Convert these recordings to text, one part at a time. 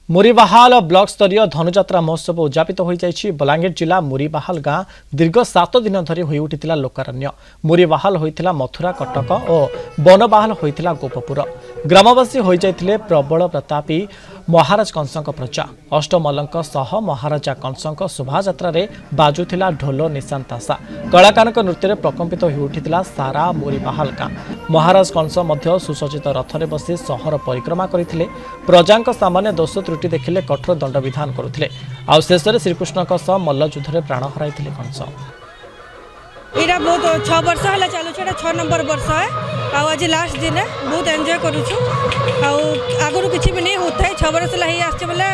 मुरीबाहाल block स्तरीय धनुजात्रा महोत्सव उद्यापित हो जाइछि। बलांगीर जिला मुरीबाहाल गाँ दीर्घ 7 दिन धरी होई उठिथिला लोकारण्य। मुरीबाहाल होइथिला मथुरा कटक और बनबाहाल होइथिला गोपपुर। ग्रामवासी होई जाइथिले प्रबल प्रतापी महाराज कंसक प्रजा। अष्टमल्लक सह महाराजा कंसक शोभायात्रा रे बाजुथिला ढोल निशान तासा। कलाकारक नृत्य प्रकम्पित हो उठिथिला सारा मुरीबाहाल गाँ। महाराज कंस मध्य सुसज्जित रथरे बसी सहर परिक्रमा करथिले। प्रजांक सामान्य दोष त्रुटि देखिले कठोर दंड विधान करुथिले। आ शेषरे श्रीकृष्णक सह मल्लयुद्धरे प्राण हराइथिले कंस। एटा बहुत 6 वर्ष है चलुच 6 नंबर वर्ष है। आज लास्ट दिन है बहुत एंजॉय करूँ। आगुरी किसी भी नहीं होता है 6 वर्ष है आसचे बोले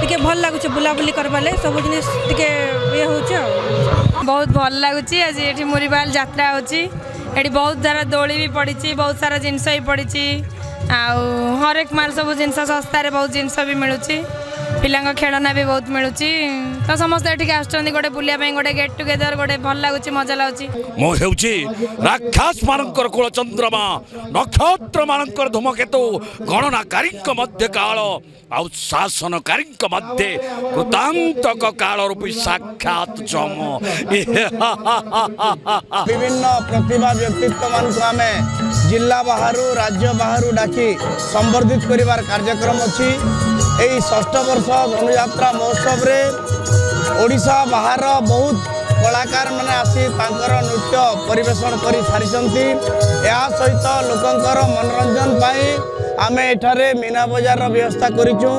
टिके भल लगुच बुलाबुली करवाले सब जिन टिके ये हो बहुत भल लगुच। आज ये मुरीबाहाल यात्रा होची। बहुत सारा दोली भी पड़ी बहुत सारा जिनस भी पड़ी हर एक मार सब जिन सस्तार बहुत जिनस भी मिलूँ। पिला खेलना भी बहुत मिलूँ। तो समस्त ये आसुँच गोटे बुलाया गोटे गेट टुगेदर गोटे भल लगुच मजा लगुच। राक्षस मानकर कुल चंद्रमा नक्षत्र मानकर धूमकेतु गणनाकारी मध्य काल आउ शासनकारी मध्य कृतांतक काल रूपी साक्षात जम विभिन्न प्रतिभा व्यक्तित्व मान को आमे जिला बाहर राज्य बाहर डाकी संबर्धित करिवार कार्यक्रम अच्छी। यही 6 वर्ष धनुयात्रा महोत्सव रे ओडिशा बाहर बहुत कलाकार मैंने आसी तांकर नृत्य परिवेषण कर सारी। या सहित लोकंकर मनोरंजन पाई आमे एठारे मीना बजार व्यवस्था करिचु।